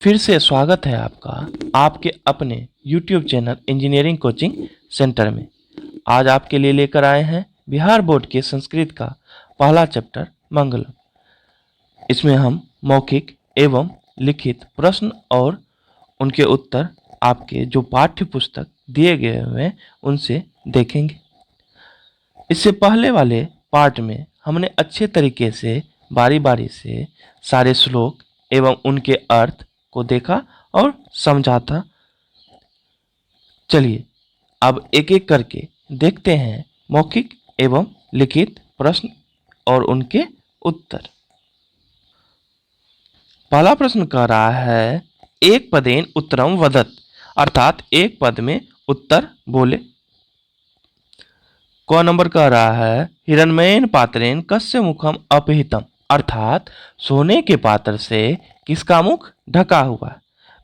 फिर से स्वागत है आपका आपके अपने YouTube channel engineering coaching centre में। आज आपके लिए लेकर आए हैं बिहार बोर्ड के संस्कृत का पहला चैप्टर मंगलम। इसमें हम मौखिक एवं लिखित प्रश्न और उनके उत्तर आपके जो पाठ्य पुस्तक दिए गए हुए हैं उनसे देखेंगे। इससे पहले वाले पार्ट में हमने अच्छे तरीके से बारी बारी से सारे श्लोक एवं उनके अर्थ को देखा और समझा था। चलिए अब एक एक करके देखते हैं मौखिक एवं लिखित प्रश्न और उनके उत्तर। पहला प्रश्न कह रहा है एक पदेन उत्तरम वदत, अर्थात एक पद में उत्तर बोले। क नंबर कह रहा है हिरण्मयेन पात्रेण कस्य मुखम अपहितम, अर्थात सोने के पात्र से किसका मुख ढका हुआ है।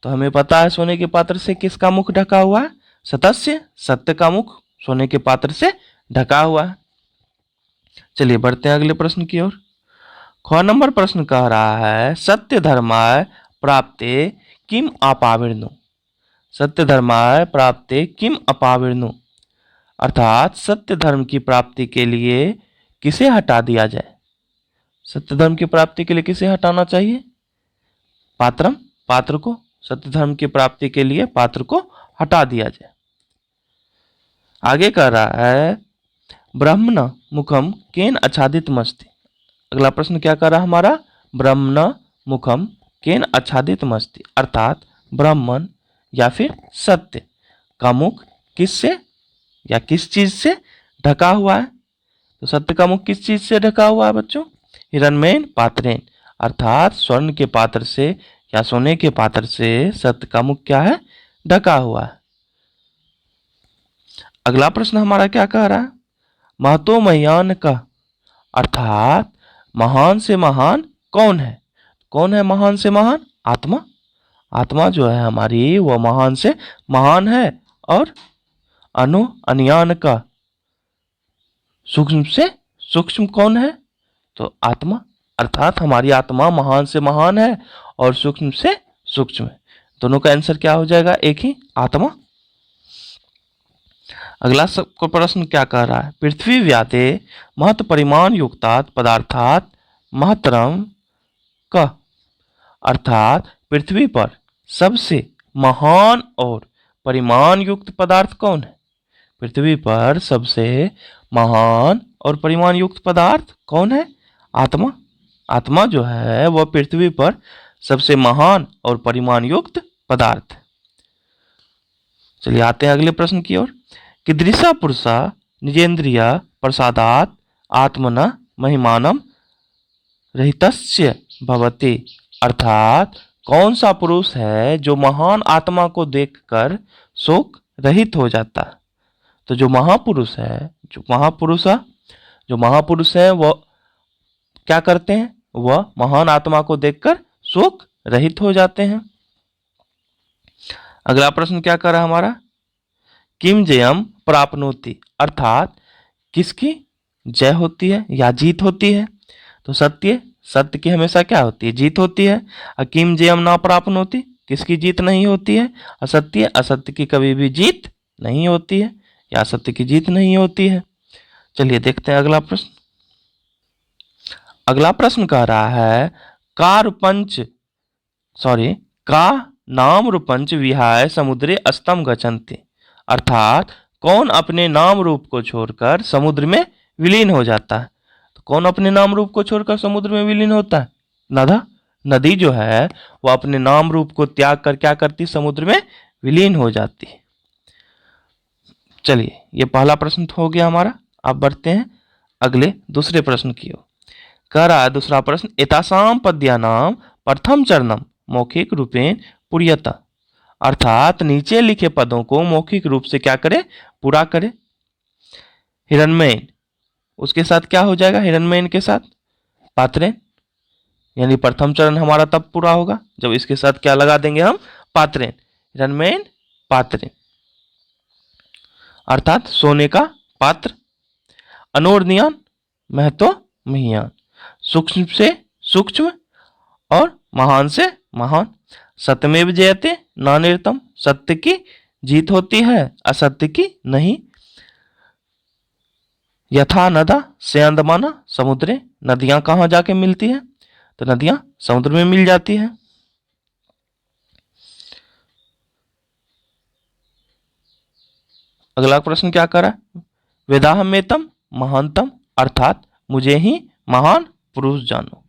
तो हमें पता है सोने के पात्र से किसका मुख ढका हुआ है, सतस्य, सत्य का मुख सोने के पात्र से ढका हुआ है। चलिए बढ़ते हैं अगले प्रश्न की ओर। ख नंबर प्रश्न कह रहा है सत्य धर्माय प्राप्ते किम अपावृणु, सत्य धर्माय प्राप्ते किम अपावृणु, अर्थात सत्य धर्म की प्राप्ति के लिए किसे हटा दिया जाए। सत्य धर्म की प्राप्ति के लिए किसे हटाना चाहिए, पात्रम, पात्र को। सत्य धर्म की प्राप्ति के लिए पात्र को हटा दिया जाए। आगे कह रहा है ब्रह्मण मुखम केन आच्छादितमस्ति, अगला प्रश्न क्या कर रहा है हमारा, ब्रह्मण मुखम केन आच्छादितमस्ति, अर्थात ब्राह्मण या फिर सत्य का मुख किससे या किस चीज से ढका हुआ है। तो सत्य का मुख किस चीज से ढका हुआ है बच्चों, हिरण्मयेन पात्रेण, अर्थात स्वर्ण के पात्र से या सोने के पात्र से सत्य का मुख क्या है, ढका हुआ है। अगला प्रश्न हमारा क्या कह रहा है, महतो मह्यान का, अर्थात महान से महान कौन है। कौन है महान से महान, आत्मा। आत्मा जो है हमारी वह महान से महान है। और अनु अन्यान का, सूक्ष्म से सूक्ष्म कौन है, तो आत्मा, अर्थात हमारी आत्मा महान से महान है और सूक्ष्म से सूक्ष्म है। दोनों का आंसर क्या हो जाएगा, एक ही, आत्मा। अगला सबको प्रश्न क्या कह रहा है, पृथ्वी व्याते महत परिमाण युक्तात् पदार्थात् महतरम क, अर्थात पृथ्वी पर सबसे महान और परिमाण युक्त पदार्थ कौन है। पृथ्वी पर सबसे महान और परिमाण युक्त पदार्थ कौन है, आत्मा। आत्मा जो है वह पृथ्वी पर सबसे महान और परिमाण युक्त पदार्थ। चलिए आते हैं अगले प्रश्न की ओर। कीदृशा पुरुषा निजेन्द्रिया प्रसादात् आत्मना महिमानम रहितस्य भवति, अर्थात कौन सा पुरुष है जो महान आत्मा को देखकर शोक रहित हो जाता है। तो जो महापुरुष है, जो महापुरुष है वह क्या करते हैं, वह महान आत्मा को देखकर शोक रहित हो जाते हैं। अगला प्रश्न क्या कर रहा है हमारा, किम जयम प्राप्नोति, अर्थात किसकी जय होती है या जीत होती है। तो सत्य, सत्य की हमेशा क्या होती है, जीत होती है। किम जयम ना प्राप्नोति, किसकी जीत नहीं होती है, असत्य, असत्य की कभी भी जीत नहीं होती है या असत्य की जीत नहीं होती है। चलिए देखते हैं अगला प्रश्न। अगला प्रश्न कह रहा है का नाम रूपंच विहाय समुद्रे अस्तम गच्छन्ति, अर्थात कौन अपने नाम रूप को छोड़कर समुद्र में विलीन हो जाता है। तो कौन अपने नाम रूप को छोड़कर समुद्र में विलीन होता है, नदी जो है वह अपने नाम रूप को त्याग कर क्या करती, समुद्र में विलीन हो जाती है। चलिए ये पहला प्रश्न हो गया हमारा। अब बढ़ते हैं अगले दूसरे प्रश्न की ओर। कह रहा है दूसरा प्रश्न एतासाम पद्यानाम प्रथम चरणम मौखिक रूपेण पूर्यता, अर्थात नीचे लिखे पदों को मौखिक रूप से क्या करे, पूरा करे। हिरण्मयेन, उसके साथ क्या हो जाएगा, हिरण्मयेन के साथ पात्रेण, यानी प्रथम चरण हमारा तब पूरा होगा जब इसके साथ क्या लगा देंगे हम, पात्रेण, हिरण्मयेन पात्रेण, अर्थात सोने का पात्र। अनोर्नियान, महतो महीयान, सूक्ष्म से सूक्ष्म और महान से महान। सत्यमेव जयते नान्यर्थम, सत्य की जीत होती है, असत्य की नहीं। यथा नदा स्यंदमाना समुद्रे, नदियां कहाँ जाके मिलती है? तो नदियां समुद्र में मिल जाती है। अगला प्रश्न क्या करा? वेदाहमेतम महानतम, अर्थात मुझे ही महान पुरुष जानो।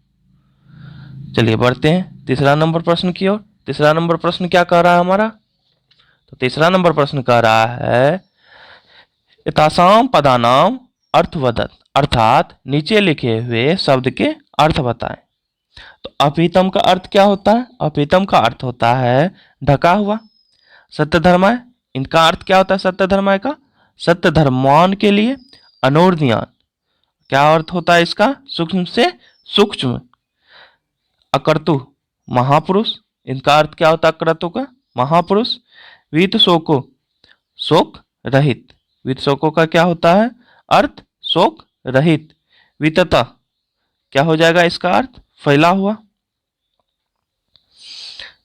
चलिए बढ़ते हैं तीसरा नंबर प्रश्न की ओर। तीसरा नंबर प्रश्न क्या कह रहा है हमारा? तो तीसरा नंबर प्रश्न कह रहा है एतासाम पदानाम अर्थवदत, अर्थात नीचे लिखे हुए शब्द के अर्थ बताएं। तो अपितम का अर्थ क्या होता है? अपितम का अर्थ होता है ढका हुआ। सत्य धर्माय, इनका अर्थ क्या होता है सत्य धर्माय का? सत्य धर्मवान के लिए अनोर्ध्यान। क्या अर्थ होता है इसका? सूक्ष्म से सूक्ष्म। अकर्तु महापुरुष, इनका अर्थ क्या होता है अकर्तु का? महापुरुष। वीत शोको, शोक रहित। वीत शोको का क्या होता है अर्थ? शोक रहित। वितता क्या हो जाएगा इसका अर्थ? फैला हुआ।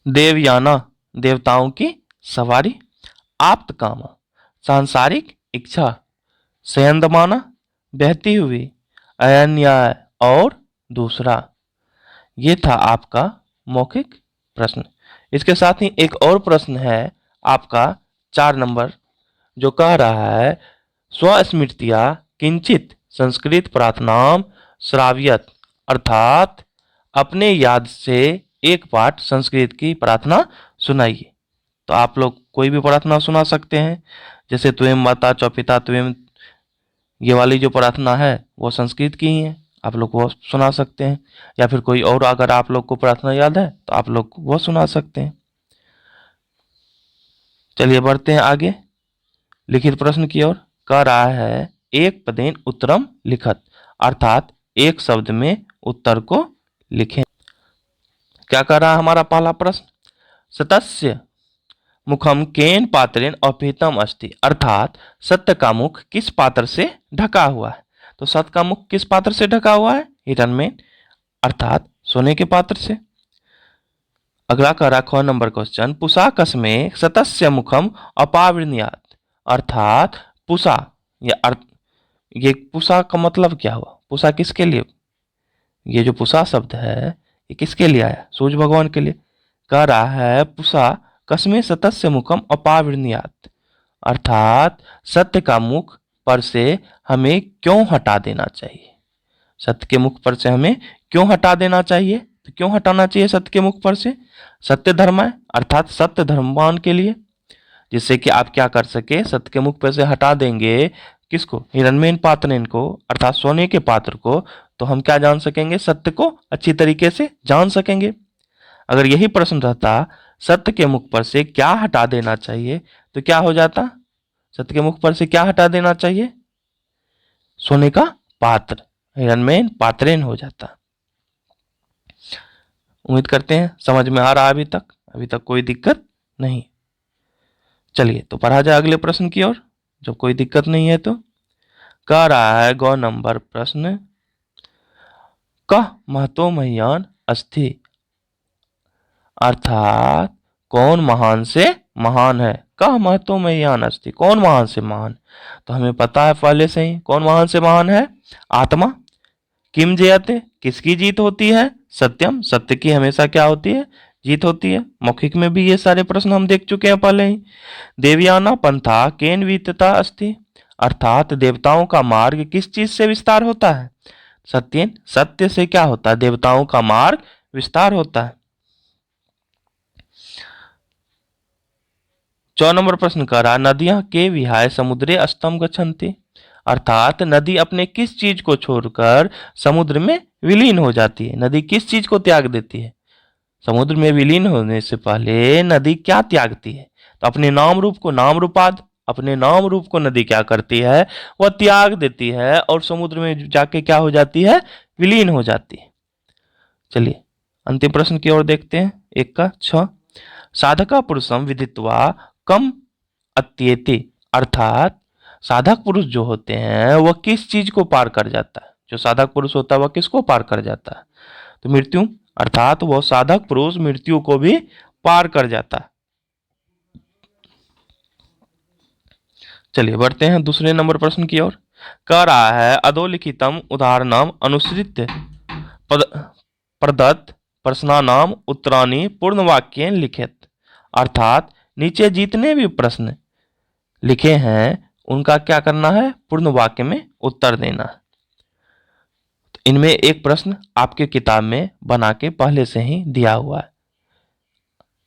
देवयाना, देवताओं की सवारी। आप्त कामा, सांसारिक इच्छा। संयंदमाना, बहती हुई। अयन्याय, और दूसरा। ये था आपका मौखिक प्रश्न। इसके साथ ही एक और प्रश्न है आपका 4 नंबर, जो कह रहा है स्वस्मृतिया किंचित संस्कृत प्रार्थनाम श्राव्यत, अर्थात अपने याद से एक पाठ संस्कृत की प्रार्थना सुनाइए। तो आप लोग कोई भी प्रार्थना सुना सकते हैं, जैसे त्वयं माता च पिता त्वयं, ये वाली जो प्रार्थना है वो संस्कृत की ही है, आप लोग वो सुना सकते हैं। या फिर कोई और अगर आप लोग को प्रार्थना याद है तो आप लोग वो सुना सकते हैं। चलिए बढ़ते हैं आगे लिखित प्रश्न की ओर। कह रहा है एक पदेन उत्तरम लिखत, अर्थात एक शब्द में उत्तर को लिखें। क्या कह रहा है हमारा पहला प्रश्न? सतस्य मुखम केन पात्रेन अपेतम अस्ति, अर्थात सत्य का मुख किस पात्र से ढका हुआ है? तो सत्य का मुख किस पात्र से ढका हुआ है? हिरण्मय, अर्थात सोने के पात्र से। अगला कह रहा 6 नंबर क्वेश्चन, पुषा कस्मे सतस्य मुखम अपावृणयात, अर्थात पुषा ये पुषा का मतलब क्या हुआ? पुषा किसके लिए? ये जो पुषा शब्द है ये किसके लिए आया? सूर्य भगवान के लिए। कह रहा है पुषा कस्मे सतस्य मुखम अपावृणयात, अर्थात सत्य का मुख पर से हमें क्यों हटा देना चाहिए? सत्य के मुख पर से हमें क्यों हटा देना चाहिए? तो क्यों हटाना चाहिए सत्य के मुख पर से? सत्य धर्म है, अर्थात सत्य धर्मवान के लिए, जिससे कि आप क्या कर सके, सत्य के मुख पर से हटा देंगे किसको? हिरण्मयेन पात्रेन को, अर्थात सोने के पात्र को, तो हम क्या जान सकेंगे? सत्य को अच्छी तरीके से जान सकेंगे। अगर यही प्रश्न रहता सत्य के मुख पर से क्या हटा देना चाहिए, तो क्या हो जाता? सत्य के मुख पर से क्या हटा देना चाहिए? सोने का पात्र, हिरण्मयेन पात्रेन हो जाता। उम्मीद करते हैं समझ में आ रहा है अभी तक कोई दिक्कत नहीं। चलिए तो पढ़ा जाए अगले प्रश्न की ओर, जब कोई दिक्कत नहीं है तो। कह रहा है 9 नंबर प्रश्न, कह महतो महियान अस्थि, अर्थात कौन महान से महान है? कह महतो महियान अस्थि, कौन महान से महान? तो हमें पता है पहले से ही कौन महान से महान है? आत्मा। किम जयते, किसकी जीत होती है? सत्यम, सत्य की हमेशा क्या होती है? जीत होती है। मौखिक में भी ये सारे प्रश्न हम देख चुके हैं पहले ही। देवयाना पंथा केन वितता अस्ति, अर्थात देवताओं का मार्ग किस चीज से विस्तार होता है? सत्येन, सत्य से क्या होता है? देवताओं का मार्ग विस्तार होता है। 4 नंबर प्रश्न कर रहा, नदियां के विहाय समुद्रे अस्तम गच्छन्ति, अर्थात नदी अपने किस चीज को छोड़कर समुद्र में विलीन हो जाती है? नदी किस चीज को त्याग देती है? समुद्र में विलीन होने से पहले नदी क्या त्यागती है? तो अपने नाम रूप को, नाम रूपाद, अपने नाम रूप को नदी क्या करती है? वह त्याग देती है और समुद्र में जाके क्या हो जाती है? विलीन हो जाती है। चलिए अंतिम प्रश्न की ओर देखते हैं, 1 का 6। साधका पुरुषम विदित्वा कम अत्येति, अर्थात साधक पुरुष जो होते हैं वह किस चीज को पार कर जाता है? जो साधक पुरुष होता है वह किसको पार कर जाता है? तो मृत्यु, अर्थात वह साधक पुरुष मृत्यु को भी पार कर जाता है। चलिए बढ़ते हैं दूसरे नंबर प्रश्न की ओर। कह रहा है अधोलिखितम उदाहरणम अनुसृत्य पद प्रदत्त प्रश्नानाम उत्तराणि पूर्ण वाक्येन लिखित। अर्थात नीचे जितने भी प्रश्न लिखे हैं उनका क्या करना है, पूर्ण वाक्य में उत्तर देना है। तो इनमें एक प्रश्न आपके किताब में बना के पहले से ही दिया हुआ है।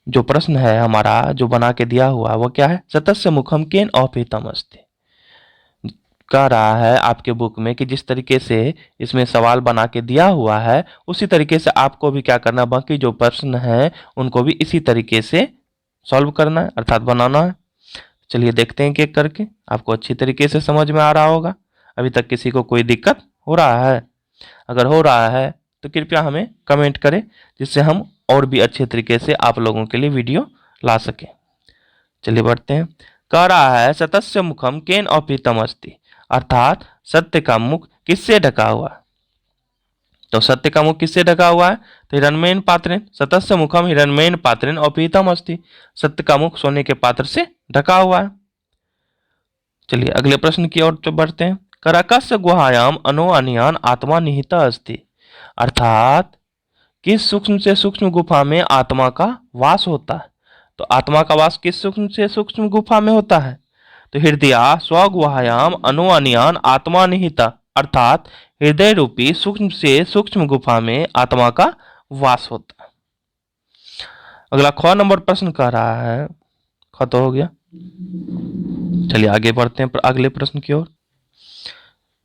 जो प्रश्न है हमारा जो बना के दिया हुआ वो क्या है, सतस्य मुखम केन औपेतम अस्ति। कह रहा है आपके बुक में कि जिस तरीके से इसमें सवाल बना के दिया हुआ है उसी तरीके से आपको भी क्या करना, बाकी जो प्रश्न है उनको भी इसी तरीके से सॉल्व करना है अर्थात बनाना है। चलिए देखते हैं एक एक करके, आपको अच्छी तरीके से समझ में आ रहा होगा। अभी तक किसी को कोई दिक्कत हो रहा है? अगर हो रहा है तो कृपया हमें कमेंट करें जिससे हम और भी अच्छे तरीके से आप लोगों के लिए वीडियो ला सकें। चलिए बढ़ते हैं। कह रहा है सतस्य मुखम केन औपितम अस्ति। अर्थात सत्य का मुख किससे ढका हुआ। तो सत्य का मुख किससे ढका हुआ है, तो हिरण्मयेन पात्रेण। सतस्य मुखम हिरण्मयेन पात्रेण औपितम अस्ति। सत्य का मुख सोने के पात्र से ढका हुआ है। चलिए अगले प्रश्न की ओर बढ़ते हैं। करकस्य गुहायाम अनो अनियान आत्मा निहिता अस्ति। अर्थात किस सूक्ष्म से सूक्ष्म गुफा में आत्मा का वास होता है। तो आत्मा का वास किस सूक्ष्म से सूक्ष्म गुफा में होता है, तो हृदय स्वगुहायाम अनो अनियान आत्मा निहिता। अर्थात हृदय रूपी सूक्ष्म से सूक्ष्म गुफा में आत्मा का वास होता है। अगला ख नंबर प्रश्न कह रहा है, ख तो हो गया। चलिए आगे बढ़ते हैं अगले प्रश्न की ओर।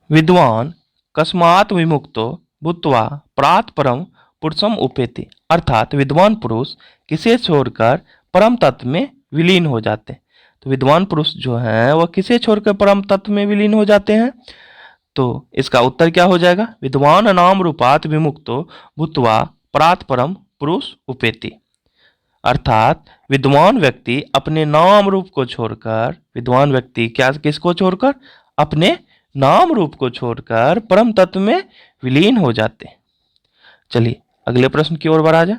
विद्वान कस्मात् विमुक्तो भूत्वा प्रात परम पुरुषम उपेति। अर्थात विद्वान पुरुष किसे छोड़कर परम तत्व में विलीन हो जाते हैं। तो विद्वान पुरुष जो हैं वह किसे छोड़कर परम तत्व में विलीन हो जाते हैं, तो इसका उत्तर क्या हो जाएगा, विद्वान नाम रूपात विमुक्तो भूत्वा प्रात परम पुरुष उपेति। अर्थात विद्वान व्यक्ति अपने नाम रूप को छोड़कर, विद्वान व्यक्ति क्या किसको छोड़कर, अपने नाम रूप को छोड़कर परम तत्व में विलीन हो जाते हैं। चलिए अगले प्रश्न की ओर बढ़ा जाए।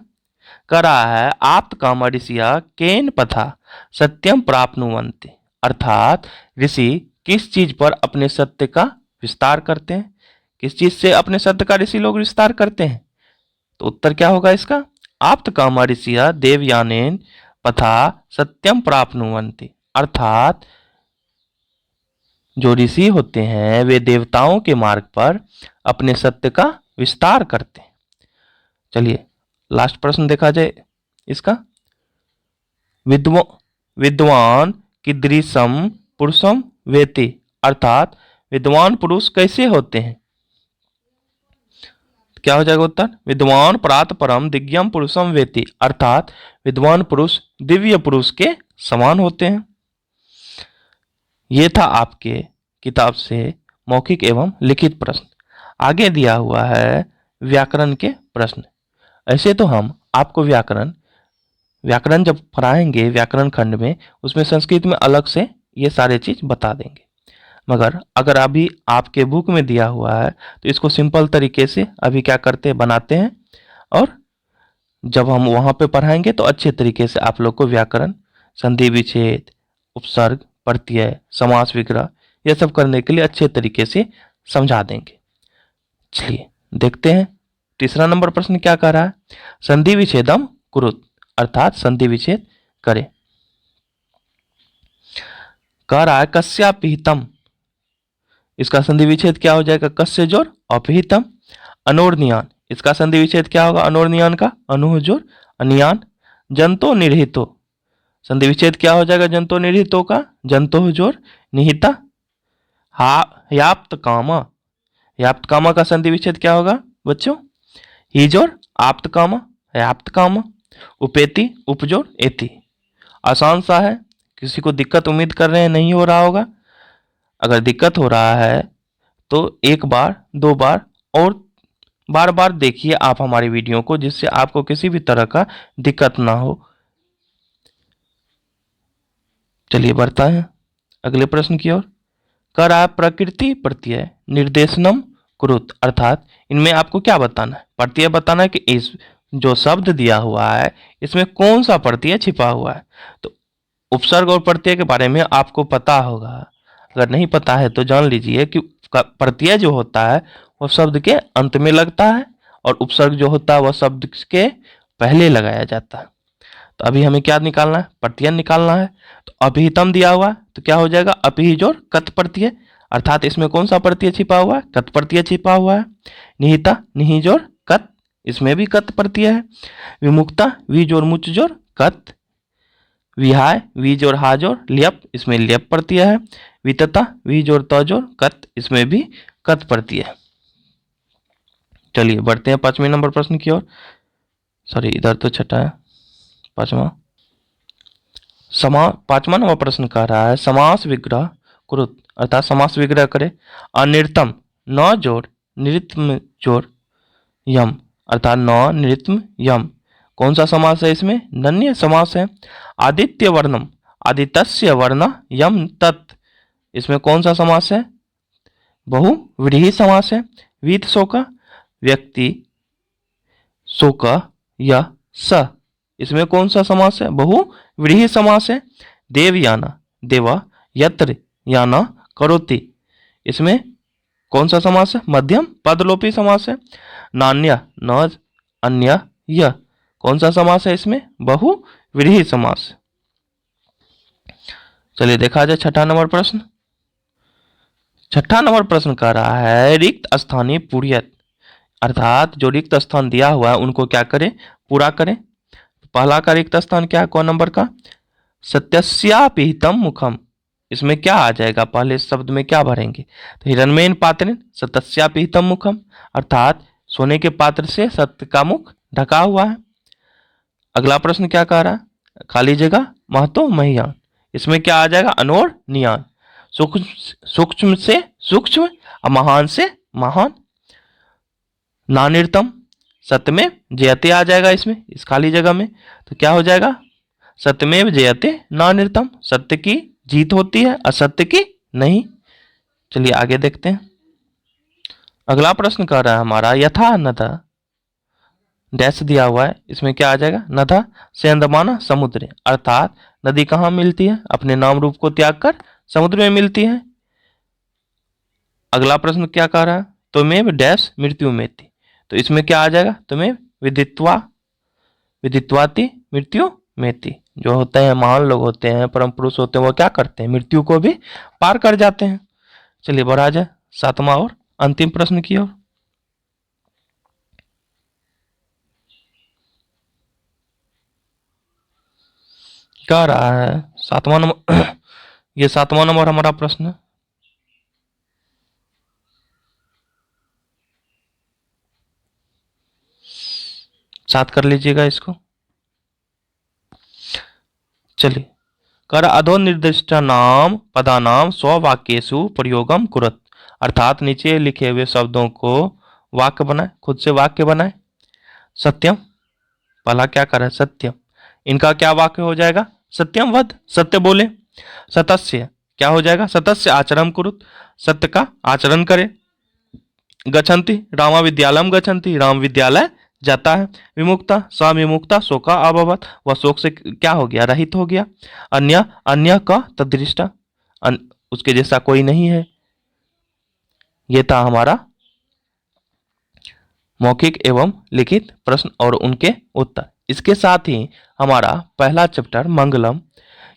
कह रहा है आप्त काम ऋषिया केन पथा सत्यम प्राप्नुवन्ति। अर्थात ऋषि किस चीज पर अपने सत्य का विस्तार करते हैं, किस चीज से अपने सत्य का ऋषि लोग विस्तार करते हैं, तो उत्तर क्या होगा इसका, आप्त काम ऋषिया देवयानेन पथा सत्यम प्राप्नुवन्ति। अर्थात जो ऋषि होते हैं वे देवताओं के मार्ग पर अपने सत्य का विस्तार करते हैं। चलिए लास्ट प्रश्न देखा जाए इसका। विद्वान कीदृशम पुरुषम वेति। अर्थात विद्वान पुरुष कैसे होते हैं, क्या हो जाएगा उत्तर, विद्वान प्रात परम दिव्यम पुरुषम वेति। अर्थात विद्वान पुरुष दिव्य पुरुष के समान होते हैं। ये था आपके किताब से मौखिक एवं लिखित प्रश्न। आगे दिया हुआ है व्याकरण के प्रश्न। ऐसे तो हम आपको व्याकरण जब पढ़ाएंगे व्याकरण खंड में, उसमें संस्कृत में अलग से ये सारे चीज बता देंगे, मगर अगर अभी आपके बुक में दिया हुआ है तो इसको सिंपल तरीके से अभी क्या करते हैं, बनाते हैं, और जब हम वहाँ पे पढ़ाएंगे तो अच्छे तरीके से आप लोग को व्याकरण, संधि विच्छेद, उपसर्ग, प्रत्यय, समास विग्रह, यह सब करने के लिए अच्छे तरीके से समझा देंगे। चलिए देखते हैं तीसरा नंबर प्रश्न क्या कह रहा है, संधि विच्छेदम कुरुत। अर्थात संधि विच्छेद करे। कह रहा है कस्यापिहितम। इसका संधि विच्छेद क्या हो जाएगा, कस्य जोड़ अपिहितम। अनोर्नियान, इसका संधि विच्छेद क्या होगा, अनोर्नियान का अनु जोड़ अनियान। जंतो निर्हितो, संधि विच्छेद क्या हो जाएगा, जंतो निर्हितो का जंतो जोड़ निहिता। याप्त कामा, याप्त कामा का संधि विच्छेद क्या होगा बच्चों, ही जोड़ आप्त कामा, याप्त कामा। उपेति उपजोड़ एति। आसान सा है, किसी को दिक्कत उम्मीद कर रहे हैं नहीं हो रहा होगा। अगर दिक्कत हो रहा है तो एक बार दो बार और बार बार देखिए आप हमारी वीडियो को, जिससे आपको किसी भी तरह का दिक्कत ना हो। चलिए बढ़ता है अगले प्रश्न की ओर। कह रहा है प्रकृति प्रत्यय निर्देशनम कुरुत। अर्थात इनमें आपको क्या बताना है, प्रत्यय बताना है कि इस जो शब्द दिया हुआ है इसमें कौन सा प्रत्यय छिपा हुआ है। तो उपसर्ग और प्रत्यय के बारे में आपको पता होगा, अगर नहीं पता है तो जान लीजिए कि प्रत्यय जो होता है वह शब्द के अंत में लगता है और उपसर्ग जो होता है वह शब्द के पहले लगाया जाता है। तो अभी हमें क्या निकालना है, प्रत्यय निकालना है। तो अभिहितम दिया हुआ है तो क्या हो जाएगा, अपि जोड़ कत प्रत्यय, अर्थात इसमें कौन सा प्रत्यय छिपा हुआ है, कत प्रत्यय छिपा हुआ है। निहिता निहि जोड़ कत, इसमें भी कत प्रत्यय है। विमुक्ता वी जोड़ मुच जोड़ कत। विहाय वी जोड़ हा जोड़ ल्यप, इसमें ल्यप प्रत्यय है। वितता वी जोड़ त जोड़ कत, इसमें भी कत प्रत्यय है। चलिए बढ़ते हैं 5वें नंबर प्रश्न की ओर। सॉरी इधर तो छठा है, पांचवा। 5वां नंबर प्रश्न कह रहा है समास विग्रह कुरुत, अर्थात समास विग्रह करे। अनिर्तम न जोड़ निरित्म जोड़ यम, अर्थात न निरित्म यम, कौन सा समास है इसमें, नन्य समास है। आदित्य वर्णम आदित्यस्य वर्ण यम तत्, इसमें कौन सा समास है, बहुव्रीहि समास है। वीत शोक व्यक्ति शोक या स, इसमें कौन सा समास है, बहुव्रीहि समास है। देवयाना देवा यत्र याना करोति, इसमें कौन सा समास है, मध्यम पदलोपी समास है। नान्य न अन्य य, कौन सा समास है इसमें, बहुव्रीहि समास। चलिए देखा जाए छठा नंबर प्रश्न। छठा नंबर प्रश्न कह रहा है रिक्त स्थानीय पूर्यत, अर्थात जो रिक्त स्थान दिया हुआ है उनको क्या करें, पूरा करें। पहला का रिक्त स्थान क्या है, कौन नंबर का, सत्यस्यापिहितम मुखम, इसमें क्या आ जाएगा, पहले शब्द में क्या भरेंगे, तो हिरण्मयेन पात्रेण सत्यस्यापिहितम मुखम, अर्थात सोने के पात्र से सत्य का मुख ढका हुआ है। अगला प्रश्न क्या कह रहा है, खाली जगह महतो महियान, इसमें क्या आ जाएगा, अनोर नियान, सूक्ष्म से सूक्ष्म और महान से महान। नानिर्तम सत्यमेव जयते आ जाएगा इसमें, इस खाली जगह में, तो क्या हो जाएगा, सत्यमेव जयते नानिर्तम, सत्य की जीत होती है असत्य की नहीं। चलिए आगे देखते हैं। अगला प्रश्न कह रहा है हमारा यथा नदा डैश दिया हुआ है, इसमें क्या आ जाएगा, नदा से अंदमाना समुद्र, अर्थात नदी कहाँ मिलती है, अपने नाम रूप को त्याग कर समुद्र में मिलती है। अगला प्रश्न क्या कह रहा है, तुम्हें डैश मृत्यु में थी, तो इसमें क्या आ जाएगा, तुम्हें विदित्वा विदित्वाति मृत्यु में थी, जो होते हैं महान लोग होते हैं, परम पुरुष होते हैं, वो क्या करते हैं, मृत्यु को भी पार कर जाते हैं। चलिए बढ़ा जाए 7वां और अंतिम प्रश्न की ओर। क्या रहा है 7वां नंबर ये 7वां नंबर हमारा प्रश्न है। साथ कर लीजिएगा इसको। चलिए कर अधो निर्दिष्ट नाम पदानाम स्ववाक्येषु प्रयोगम कुरत, अर्थात नीचे लिखे हुए शब्दों को वाक्य बनाए, खुद से वाक्य बनाए। सत्यम, पहला क्या करे, सत्यम, इनका क्या वाक्य हो जाएगा, सत्यम वद, सत्य बोले। सतस्य क्या हो जाएगा, सतस्य आचरण कुरुत, सत्य का आचरण करे। गच्छन्ति रामा विद्यालयम गच्छन्ति, राम विद्यालय जाता है। विमुक्ता सा विमुक्ता शोका अभवत, वह शोक से क्या हो गया, रहित हो गया। अन्य अन्य का तदृष्टा, उसके जैसा कोई नहीं है। यह था हमारा मौखिक एवं लिखित प्रश्न और उनके उत्तर। इसके साथ ही हमारा पहला चैप्टर मंगलम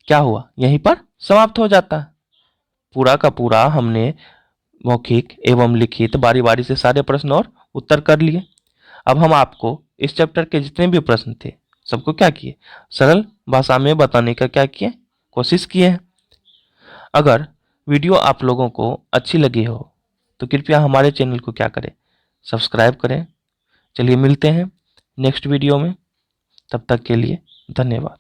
क्या हुआ, यहीं पर समाप्त हो जाता है। पूरा का पूरा हमने मौखिक एवं लिखित बारी बारी से सारे प्रश्न और उत्तर कर लिए। अब हम आपको इस चैप्टर के जितने भी प्रश्न थे सबको क्या किए, सरल भाषा में बताने का क्या किए, कोशिश किए हैं। अगर वीडियो आप लोगों को अच्छी लगी हो तो कृपया हमारे चैनल को क्या करें, सब्सक्राइब करें। चलिए मिलते हैं नेक्स्ट वीडियो में, तब तक के लिए धन्यवाद।